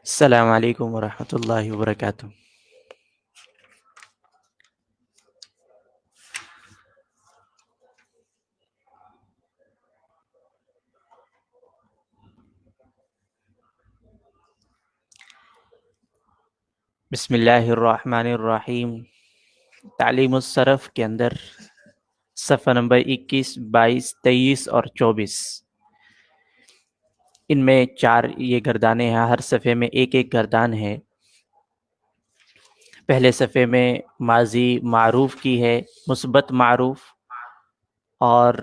السلام علیکم ورحمۃ اللہ وبرکاتہ۔ بسم اللہ الرحمن الرحیم۔ تعلیم الصرف کے اندر صفحہ نمبر 21، 22، 23 اور 24، ان میں 4 یہ گردانیں ہیں، ہر صفحے میں ایک ایک گردان ہے۔ پہلے صفحے میں ماضی معروف کی ہے، مثبت معروف، اور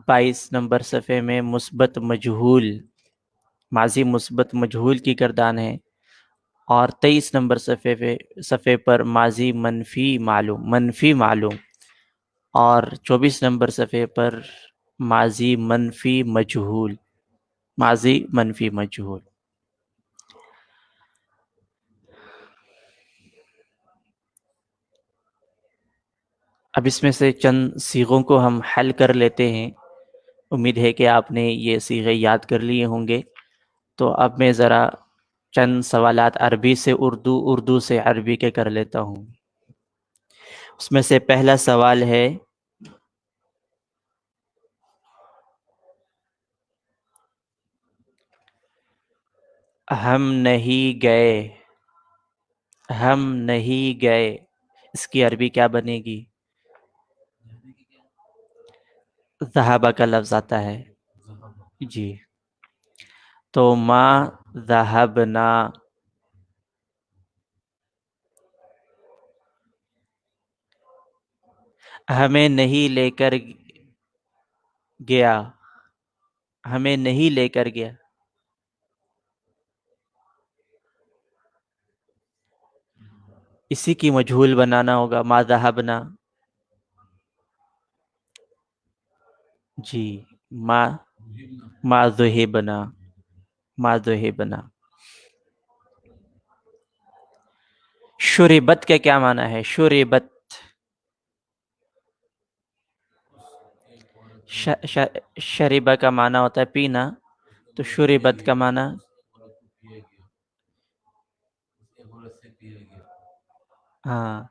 22 نمبر صفحے میں مثبت مجہول، ماضی مثبت مجہول کی گردان ہے، اور 23 نمبر صفحے پر ماضی منفی معلوم، اور 24 نمبر صفحے پر ماضی منفی مجہول، ماضی منفی مجہول۔ اب اس میں سے چند صیغوں کو ہم حل کر لیتے ہیں۔ امید ہے کہ آپ نے یہ صیغے یاد کر لیے ہوں گے۔ تو اب میں ذرا چند سوالات عربی سے اردو، اردو سے عربی کے کر لیتا ہوں۔ اس میں سے پہلا سوال ہے، ہم نہیں گئے، ہم نہیں گئے، اس کی عربی کیا بنے گی؟ ذہابہ کا لفظ آتا ہے جی، تو ما ذہبنا، ہمیں نہیں لے کر گیا، ہمیں نہیں لے کر گیا، اسی کی مجہول بنانا ہوگا، ما ذہبنا جی، ما ذہبنا، ما ذہبنا۔ شربت کا کیا معنی ہے؟ شربت، شربہ کا معنی ہوتا ہے پینا، تو شربت کا معنی ہاں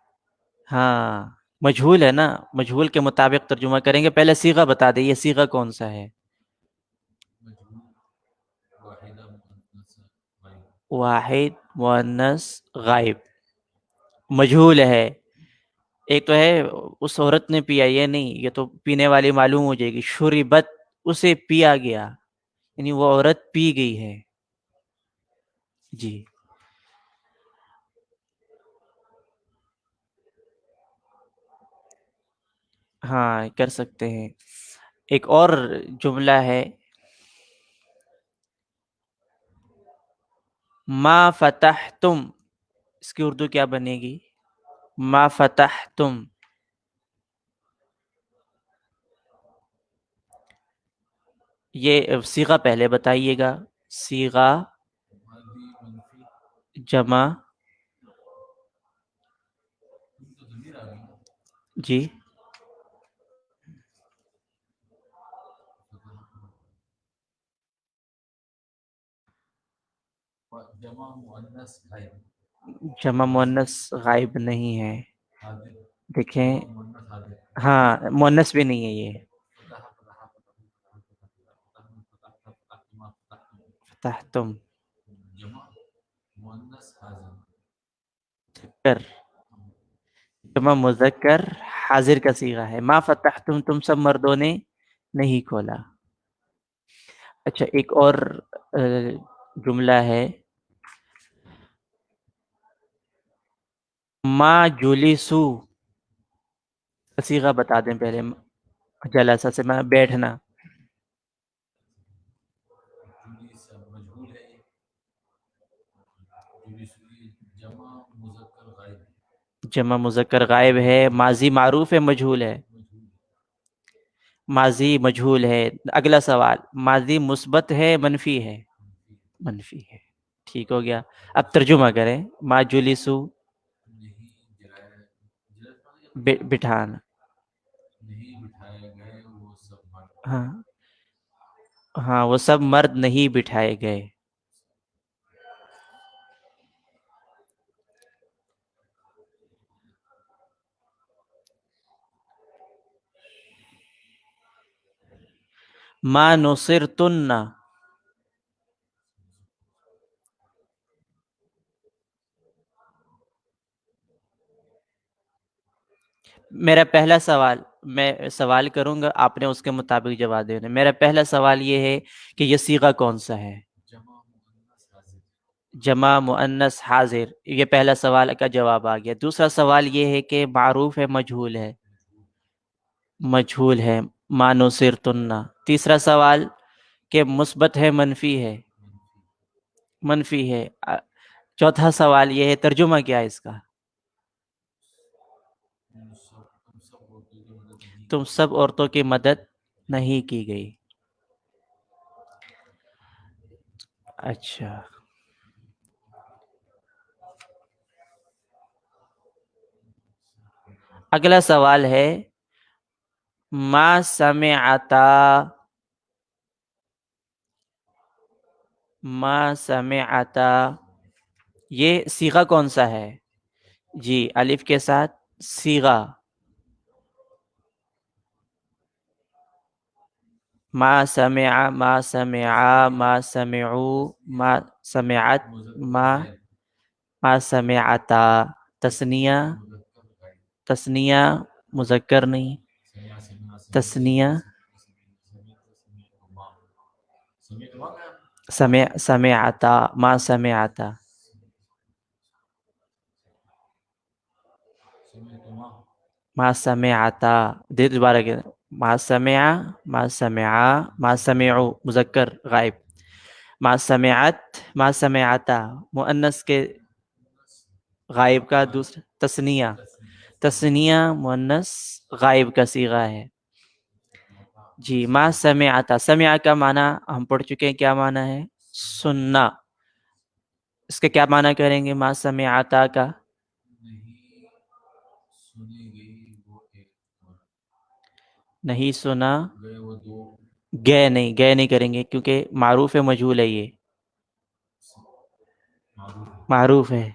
ہاں، مجہول ہے نا، مجہول کے مطابق ترجمہ کریں گے۔ پہلے صیغہ بتا دیں، یہ صیغہ کون سا ہے؟ واحد مؤنث غائب، مجہول ہے۔ ایک تو ہے اس عورت نے پیا، یہ نہیں، یہ تو پینے والی معلوم ہو جائے گی۔ شربت، اسے پیا گیا، یعنی وہ عورت پی گئی ہے جی۔ ہاں کر سکتے ہیں۔ ایک اور جملہ ہے، ما فتحتم، اس کی اردو کیا بنے گی؟ ما فتحتم، یہ صیغہ پہلے بتائیے گا۔ صیغہ جمع جی، جمع مؤنث غائب نہیں ہے، دیکھیں، ہاں مؤنث بھی نہیں ہے یہ۔ فتحتم کر، جمع مذکر حاضر کا صیغہ ہے۔ ما فتحتم، تم سب مردوں نے نہیں کھولا۔ اچھا ایک اور جملہ ہے، ما جلسو، صیغہ بتا دیں پہلے۔ جلسہ سے میں بیٹھنا، جمع مذکر غائب ہے، ماضی معروف ہے، مجہول ہے، ماضی مجہول ہے۔ اگلا سوال، ماضی مثبت ہے منفی ہے؟ منفی ہے، ٹھیک ہو گیا۔ اب ترجمہ کریں، ما جلسو، بٹھانا، ہاں ہاں، وہ سب مرد نہیں بٹھائے گئے۔ ما نصرتن. میرا پہلا سوال، میں سوال کروں گا، آپ نے اس کے مطابق جواب دینا. میرا پہلا سوال یہ ہے کہ یہ صیغہ کون سا ہے؟ جمع مؤنث حاضر. یہ پہلا سوال کا جواب آ گیا. دوسرا سوال یہ ہے کہ معروف ہے مجہول ہے؟ مجہول ہے. ما نصرتن. تیسرا سوال کہ مثبت ہے منفی ہے؟ منفی ہے. چوتھا سوال یہ ہے ترجمہ کیا ہے اس کا؟ تم سب عورتوں کی مدد نہیں کی گئی. اچھا. اگلا سوال ہے ما سمعتا. ما سمعتا یہ صیغہ کون سا ہے؟ جی الف کے ساتھ صیغہ. ما سمع، ما سمعا، ما سمعو، ما سمعت، ما سمعتا. تثنیہ، تثنیہ مذکر نہیں. تثنیہ سمعتا، ما سمعتا. ما سمعتا. دوبارہ کہ ما سمع، ما سمعا، ما سمعو مذکر غائب. ما سمعت، ما سمعتا مؤنث کے غائب کا دوسرا تثنیہ. تثنیہ مؤنث غائب کا صیغہ ہے. جی ما سمعتا. سمع کا معنی ہم پڑھ چکے ہیں، کیا معنی ہے؟ سننا. اس کے کیا معنی کریں گے ما سمعتا کا؟ نہیں سنا گئے. نہیں گئے نہیں کریں گے کیونکہ معروف مجہول ہے. یہ معروف ہے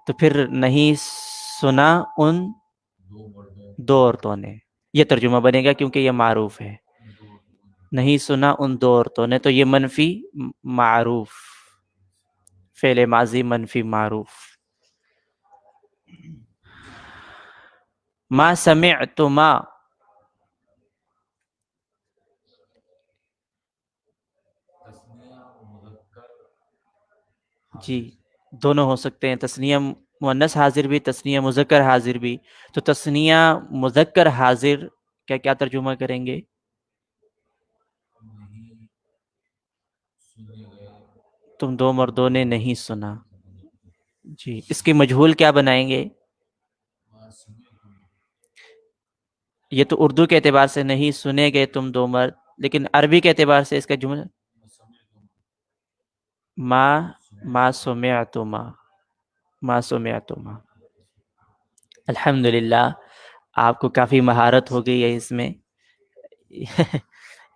تو پھر نہیں سنا ان دو عورتوں نے. یہ ترجمہ بنے گا کیونکہ یہ معروف ہے. نہیں سنا ان دو عورتوں نے، تو یہ منفی معروف، فعل ماضی منفی معروف. ما سمعتما. جی دونوں ہو سکتے ہیں، تثنیہ مؤنث حاضر بھی، تثنیہ مذکر حاضر بھی. تو تثنیہ مذکر حاضر کیا کیا ترجمہ کریں گے؟ تم دو مردوں نے نہیں سنا. جی اس کی مجہول کیا بنائیں گے؟ یہ تو اردو کے اعتبار سے نہیں سنے گے تم دو مرد، لیکن عربی کے اعتبار سے اس کا جملہ ما سمعتما. ما سمعتما. الحمدللہ آپ کو کافی مہارت ہو گئی ہے اس میں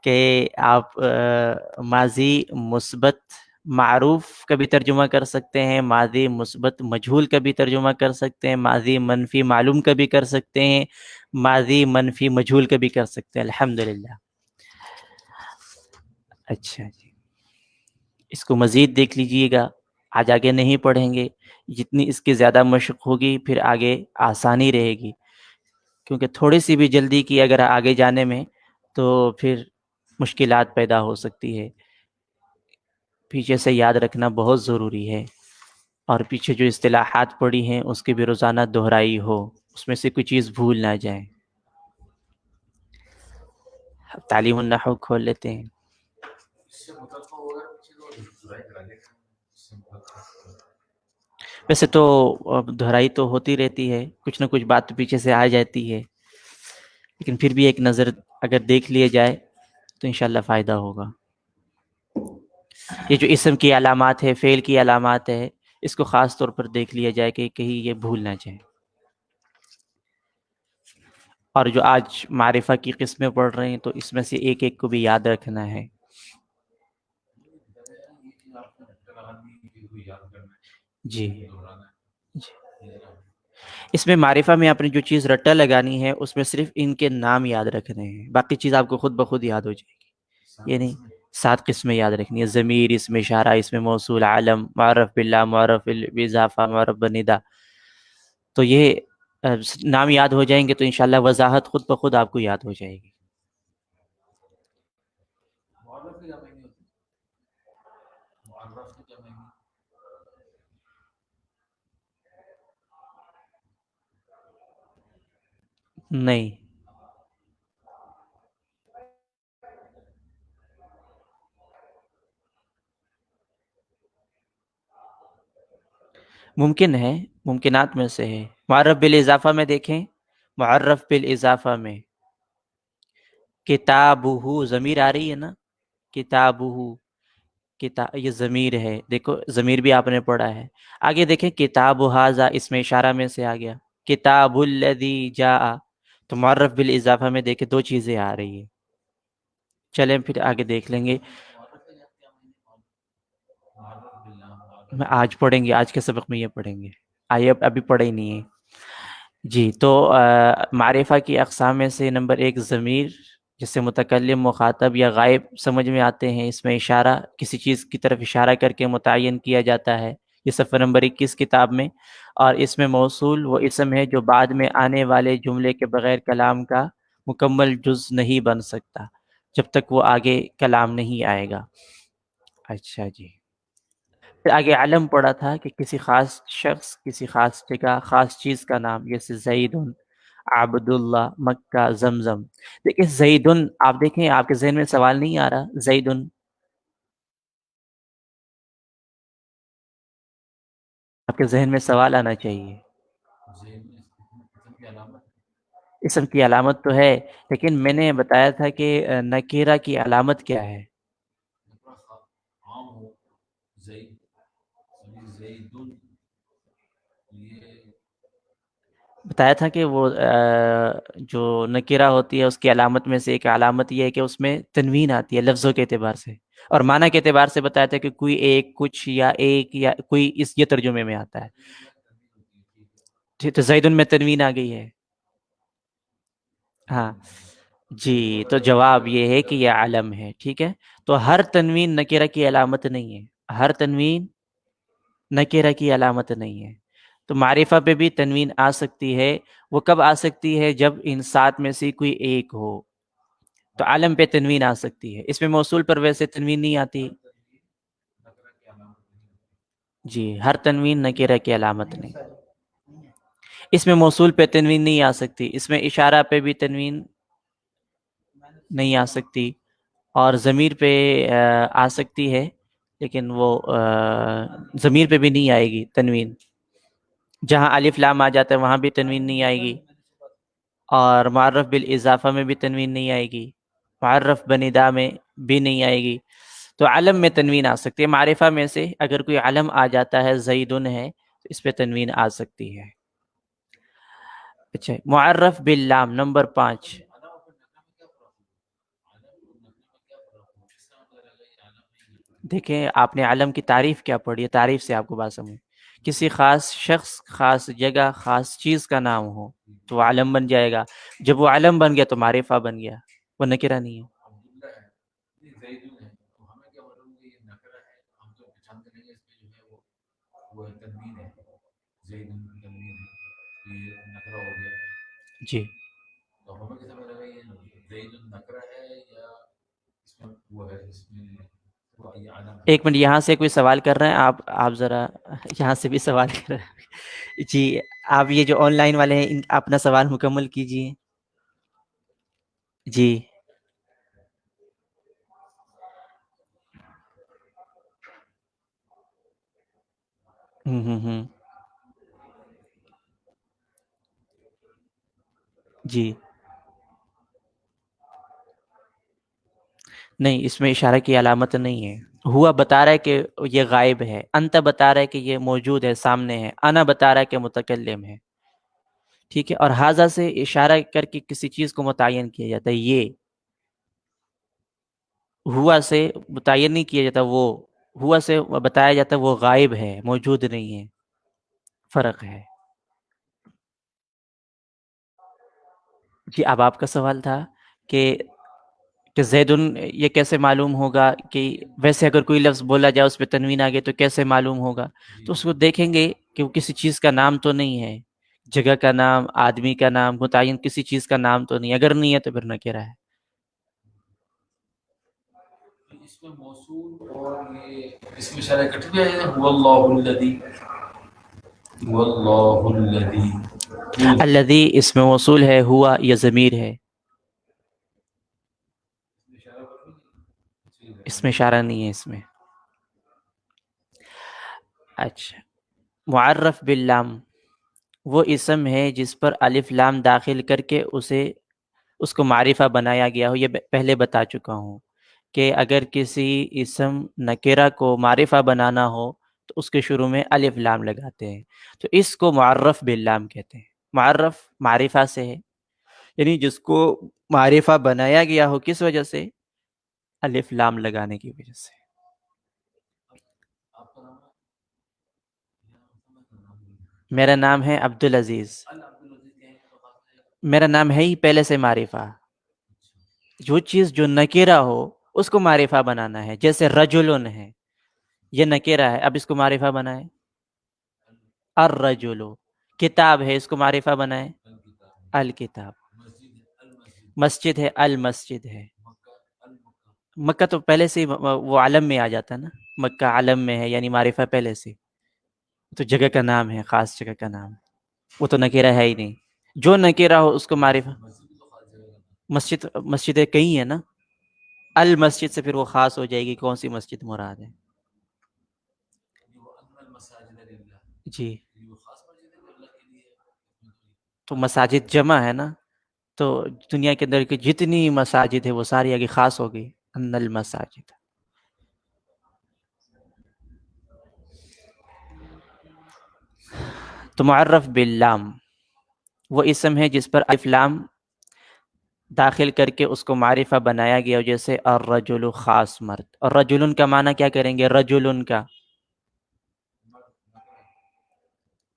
کہ آپ ماضی مثبت معروف کا بھی ترجمہ کر سکتے ہیں، ماضی مثبت مجہول کا بھی ترجمہ کر سکتے ہیں، ماضی منفی معلوم کا بھی کر سکتے ہیں، ماضی منفی مجہول کا بھی کر سکتے ہیں. الحمدللہ. اچھا جی، اس کو مزید دیکھ لیجئے گا. آج آگے نہیں پڑھیں گے، جتنی اس کی زیادہ مشق ہوگی پھر آگے آسانی رہے گی. کیونکہ تھوڑی سی بھی جلدی کی اگر آگے جانے میں تو پھر مشکلات پیدا ہو سکتی ہے. پیچھے سے یاد رکھنا بہت ضروری ہے، اور پیچھے جو اصطلاحات پڑھی ہیں اس کی بھی روزانہ دہرائی ہو، اس میں سے کوئی چیز بھول نہ جائیں. تعلیم النحو کھول لیتے ہیں. ویسے تو دہرائی تو ہوتی رہتی ہے، کچھ نہ کچھ بات پیچھے سے آ جاتی ہے، لیکن پھر بھی ایک نظر اگر دیکھ لیے جائے تو انشاءاللہ فائدہ ہوگا. یہ جو اسم کی علامات ہے، فعل کی علامات ہے، اس کو خاص طور پر دیکھ لیا جائے کہ کہیں یہ بھول نہ جائے. اور جو آج معرفہ کی قسمیں پڑھ رہے ہیں تو اس میں سے ایک ایک کو بھی یاد رکھنا ہے. جی اس میں معرفہ میں آپ نے جو چیز رٹا لگانی ہے اس میں صرف ان کے نام یاد رکھنے ہیں، باقی چیز آپ کو خود بخود یاد ہو جائے گی. یہ نہیں، 7 قسمیں یاد رکھنی ہے: ضمیر، اسم اشارہ، اسم موصول، عالم، معرف باللہ، معرف بالاضافہ، معرف بندہ. تو یہ نام یاد ہو جائیں گے تو انشاءاللہ وضاحت خود بخود آپ کو یاد ہو جائے گی. نہیں، ممکن ہے، ممکنات میں سے ہے. معرف بالاضافہ میں دیکھیں، معرف بالاضافہ میں کتابہ ضمیر آ رہی ہے نا، کتابہ، یہ ضمیر ہے، دیکھو ضمیر بھی آپ نے پڑھا ہے. آگے دیکھیں کتاب ھذا اسم اشارہ میں سے آ گیا، کتاب الذی جاء. تو معرف بالاضافہ میں دیکھیں 2 چیزیں آ رہی ہیں. چلیں پھر آگے دیکھ لیں گے. میں آج پڑھیں گے، آج کے سبق میں یہ پڑھیں گے، ابھی پڑھے ہی نہیں ہے. جی تو معرفہ کی اقسام میں سے نمبر 1 ضمیر، جس سے متکلم، مخاطب یا غائب سمجھ میں آتے ہیں. اس میں اشارہ، کسی چیز کی طرف اشارہ کر کے متعین کیا جاتا ہے، یہ صفحہ نمبر 21 کتاب میں. اور اس میں موصول وہ اسم ہے جو بعد میں آنے والے جملے کے بغیر کلام کا مکمل جز نہیں بن سکتا جب تک وہ آگے کلام نہیں آئے گا. اچھا جی، پھر آگے علم پڑھا تھا کہ کسی خاص شخص، کسی خاص جگہ، خاص چیز کا نام، جیسے زیدن، عبداللہ، مکہ، زمزم. دیکھیں زیدن، آپ دیکھیں آپ کے ذہن میں سوال نہیں آ رہا؟ زیدن، آپ کے ذہن میں سوال آنا چاہیے. اسم کی علامت تو ہے، لیکن میں نے بتایا تھا کہ نکیرہ کی علامت کیا ہے؟ بتایا تھا کہ وہ جو نکرہ ہوتی ہے اس کی علامت میں سے ایک علامت یہ ہے کہ اس میں تنوین آتی ہے لفظوں کے اعتبار سے، اور معنی کے اعتبار سے بتایا تھا کہ کوئی ایک، کچھ، یا ایک، یا کوئی، اس یہ ترجمے میں آتا ہے. تو زیدن میں تنوین آ گئی ہے. ہاں جی، تو جواب یہ ہے کہ یہ علم ہے. ٹھیک ہے، تو ہر تنوین نکرہ کی علامت نہیں ہے، ہر تنوین نکرہ کی علامت نہیں ہے. تو معرفہ پہ بھی تنوین آ سکتی ہے. وہ کب آ سکتی ہے؟ جب ان 7 میں سے کوئی ایک ہو. تو علم پہ تنوین آ سکتی ہے، اس میں موصول پر ویسے تنوین نہیں آتی. جی، ہر تنوین نکرہ کی علامت نہیں. اس میں موصول پہ تنوین نہیں آ سکتی، اس میں اشارہ پہ بھی تنوین نہیں آ سکتی، اور ضمیر پہ آ سکتی ہے، لیکن وہ ضمیر پہ بھی نہیں آئے گی تنوین. جہاں الف لام آ جاتا ہے وہاں بھی تنوین نہیں آئے گی، اور معرف بالاضافہ میں بھی تنوین نہیں آئے گی، معرف بندا میں بھی نہیں آئے گی. تو علم میں تنوین آ سکتی ہے. معرفہ میں سے اگر کوئی علم آ جاتا ہے، زیدن ہے، تو اس پہ تنوین آ سکتی ہے. اچھا، معرف باللام نمبر 5. دیکھیں آپ نے علم کی تعریف کیا پڑھی ہے، تعریف سے آپ کو بات سمجھ. کسی خاص شخص، خاص جگہ، خاص چیز کا نام ہو تو وہ علم بن جائے گا. جب وہ علم بن گیا تو معرفہ بن گیا، وہ نکرہ نہیں ہے. جی، ایک منٹ، یہاں سے کوئی سوال کر رہے ہیں آپ ذرا یہاں سے بھی سوال کر رہے ہیں. جی، آپ یہ جو آن لائن والے ہیں اپنا سوال مکمل کیجیے. جی، ہوں جی، نہیں، اس میں اشارہ کی علامت نہیں ہے. ہوا بتا رہا ہے کہ یہ غائب ہے، انت بتا رہا ہے کہ یہ موجود ہے، سامنے ہے، انا بتا رہا ہے کہ متکلم ہے. ٹھیک ہے، اور ہاذا سے اشارہ کر کے کسی چیز کو متعین کیا جاتا ہے. یہ ہوا سے متعین نہیں کیا جاتا، وہ ہوا سے بتایا جاتا ہے وہ غائب ہے، موجود نہیں ہے. فرق ہے. جی، اب آپ کا سوال تھا کہ کہ زیدن یہ کیسے معلوم ہوگا کہ ویسے اگر کوئی لفظ بولا جائے اس پہ تنوین آگے تو کیسے معلوم ہوگا؟ تو اس کو دیکھیں گے کہ وہ کسی چیز کا نام تو نہیں ہے، جگہ کا نام، آدمی کا نام، متعین کسی چیز کا نام تو نہیں، اگر نہیں ہے تو پھر نکرہ ہے۔ اس میں موصول اور یہ اس میں اشارہ اکٹھے بھی آئے هو اللہ الذی، هو اللہ الذی، الذی اس میں موصول ہے، ہوا یہ ضمیر ہے، اس میں اشارہ نہیں ہے اس میں۔ اچھا، معرف باللام وہ اسم ہے جس پر الف لام داخل کر کے اس کو معرفہ بنایا گیا ہو۔ یہ پہلے بتا چکا ہوں کہ اگر کسی اسم نکرہ کو معرفہ بنانا ہو تو اس کے شروع میں الف لام لگاتے ہیں، تو اس کو معرف باللام کہتے ہیں۔ معرف معرفہ سے ہے، یعنی جس کو معرفہ بنایا گیا ہو، کس وجہ سے؟ الف لام لگانے کی وجہ سے۔ میرا نام ہے عبدالعزیز، میرا نام ہے ہی پہلے سے معرفہ۔ جو چیز جو نکرہ ہو اس کو معرفہ بنانا ہے، جیسے رجلن ہے، یہ نکرہ ہے، اب اس کو معرفہ بنائے الرجل، کتاب ہے، اس کو معرفہ بنائے الکتاب، مسجد ہے المسجد ہے، مکہ تو پہلے سے وہ علم میں آ جاتا ہے نا، مکہ علم میں ہے یعنی معرفہ پہلے سے، تو جگہ کا نام ہے، خاص جگہ کا نام، وہ تو نکرہ ہے ہی نہیں۔ جو نکرہ ہو اس کو معرفہ، مسجدیں کئی ہیں نا، المسجد سے پھر وہ خاص ہو جائے گی، کون سی مسجد مراد ہے؟ جی، تو مساجد جمع ہے نا، تو دنیا کے اندر کی جتنی مساجد ہے وہ ساری آگے خاص ہو گئی، ان المساجد۔ تو معرف باللام وہ اسم ہے جس پر الف لام داخل کر کے اس کو معرفہ بنایا گیا، جیسے الرجل خاص مرد، اور رجلن کا معنی کیا کریں گے؟ رجلن کا،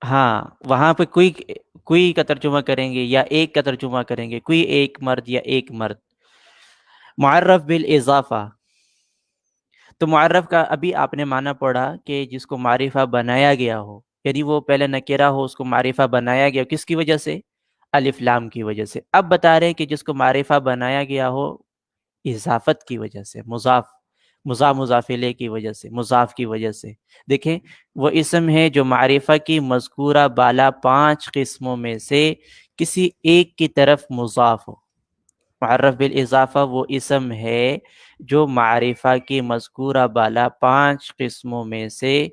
ہاں وہاں پہ کوئی کا ترجمہ کریں گے یا ایک کا ترجمہ کریں گے، کوئی ایک مرد یا ایک مرد۔ معرف بالاضافہ، تو معرف کا ابھی آپ نے معنی پڑھا کہ جس کو معرفہ بنایا گیا ہو، یعنی وہ پہلے نکرہ ہو، اس کو معرفہ بنایا گیا، کس کی وجہ سے؟ الف لام کی وجہ سے۔ اب بتا رہے ہیں کہ جس کو معرفہ بنایا گیا ہو اضافت کی وجہ سے، مضاف الیہ کی وجہ سے، مضاف کی وجہ سے۔ دیکھیں، وہ اسم ہے جو معرفہ کی مذکورہ بالا 5 قسموں میں سے کسی ایک کی طرف مضاف ہو۔ معرف بالاضافہ وہ اسم ہے جو معرفہ کی مذکورہ بالا 5 قسموں میں سے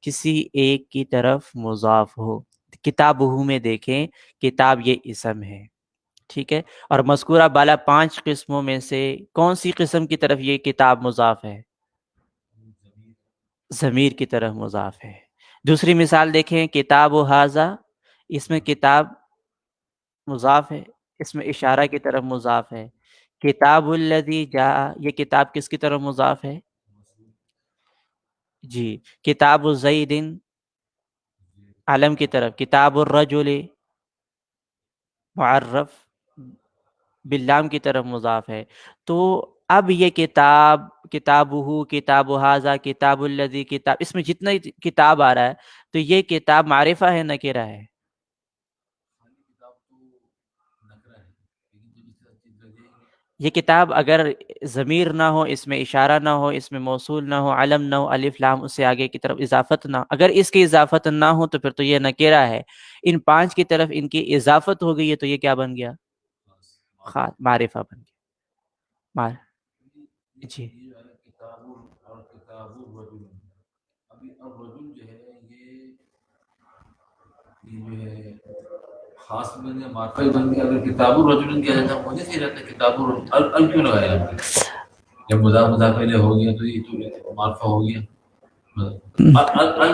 کسی ایک کی طرف مضاف ہو۔ کتابہ میں دیکھیں، کتاب یہ اسم ہے، ٹھیک ہے، اور مذکورہ بالا 5 قسموں میں سے کون سی قسم کی طرف یہ کتاب مضاف ہے؟ ضمیر کی طرف مضاف ہے۔ دوسری مثال دیکھیں، کتاب و ھذا، اس میں کتاب مضاف ہے، اس میں اشارہ کی طرف مضاف ہے۔ کتاب الذی جاء، یہ کتاب کس کی طرف مضاف ہے؟ جی، کتاب زید علم کی طرف، کتاب الرجل معرف باللام کی طرف مضاف ہے۔ تو اب یہ کتاب، کتابہ، کتاب ھذا، کتاب الذی، کتاب، اس میں جتنا کتاب آ رہا ہے تو یہ کتاب معرفہ ہے نکرہ ہے؟ یہ کتاب اگر ضمیر نہ ہو، اس میں اشارہ نہ ہو، اس میں موصول نہ ہو، علم نہ ہو، الف لام اس سے آگے کی طرف اضافت نہ، اگر اس کی اضافت نہ ہو تو پھر تو یہ نکرہ ہے۔ ان 5 کی طرف ان کی اضافت ہو گئی ہے تو یہ کیا بن گیا؟ معرفہ بن گیا۔ جی، ابھی الرجل جو ہے یہ جو ہے خاص بن گیا، معرفہ بن گیا۔ اگر کتاب الرجل کیا جاتا مجھے صحیح رہتا ہے، کتاب ال کیوں لگایا آپ نے؟ جب مضاف الیہ ہو گیا تو یہ تو معرفہ ہو گیا۔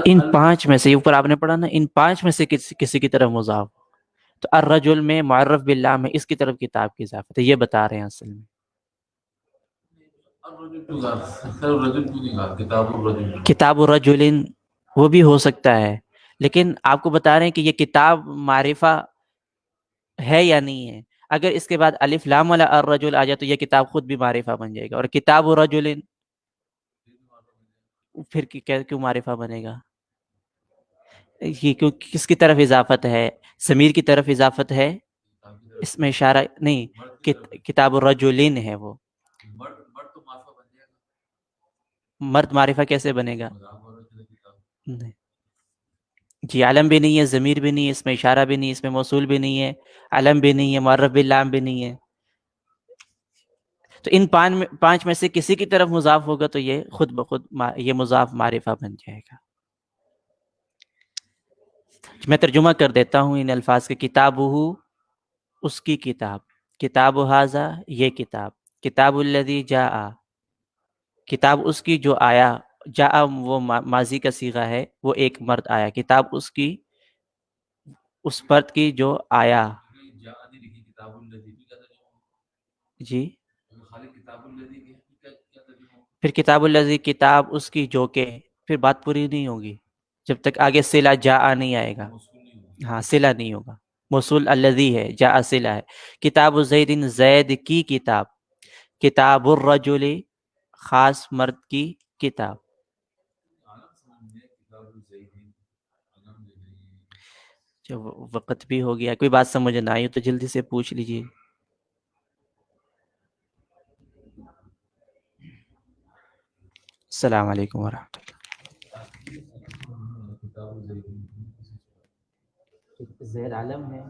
ان 5 میں سے، اوپر آپ نے پڑھا نا، ان 5 میں سے کسی کی طرف مضاف، تو الرجل میں معرف باللام ہے، اس کی طرف کتاب کی اضافت ہے، یہ بتا رہے ہیں اصل میں۔ کتاب الرجل وہ بھی ہو سکتا ہے، لیکن آپ کو بتا رہے ہیں کہ یہ کتاب معرفہ ہے یا نہیں ہے۔ اگر اس کے بعد الف لام والا الرجل آ جائے تو یہ کتاب خود بھی معرفہ بن جائے گا. اور کتاب رجل پھر کیوں معرفہ بنے گا؟ یہ کیوں کس کی طرف اضافت ہے؟ ضمیر کی طرف اضافت ہے، اس میں اشارہ نہیں. کتاب الرجلین ہے وہ. مرد معرفہ کیسے بنے گا؟ نہیں. جی علم بھی نہیں ہے، ضمیر بھی نہیں ہے، اس میں اشارہ بھی نہیں ہے، اس میں موصول بھی نہیں ہے، علم بھی نہیں ہے، معرف باللام بھی نہیں ہے. تو ان پانچ میں سے کسی کی طرف مضاف ہوگا تو یہ خود بخود یہ مضاف معرفہ بن جائے گا. میں ترجمہ کر دیتا ہوں ان الفاظ کے. کتابہ اس کی کتاب، کتاب ھذا یہ کتاب، کتاب الذی جاء کتاب اس کی جو آیا، جاء وہ ماضی کا صیغہ ہے، وہ ایک مرد آیا. کتاب اس کی، اس مرد کی جو آیا. جی پھر کتاب الذی کتاب اس کی جو کہ، پھر بات پوری نہیں ہوگی جب تک آگے صلہ جاء نہیں آئے گا. ہاں صلہ نہیں ہوگا. موصول الذی ہے، جاء صلہ ہے. کتاب زید زید کی کتاب، کتاب الرجل خاص مرد کی کتاب. جب وقت بھی ہو گیا، کوئی بات سمجھ نہ آئی تو جلدی سے پوچھ لیجیے. السلام علیکم ورحمۃ اللہ. زید عالم ہے.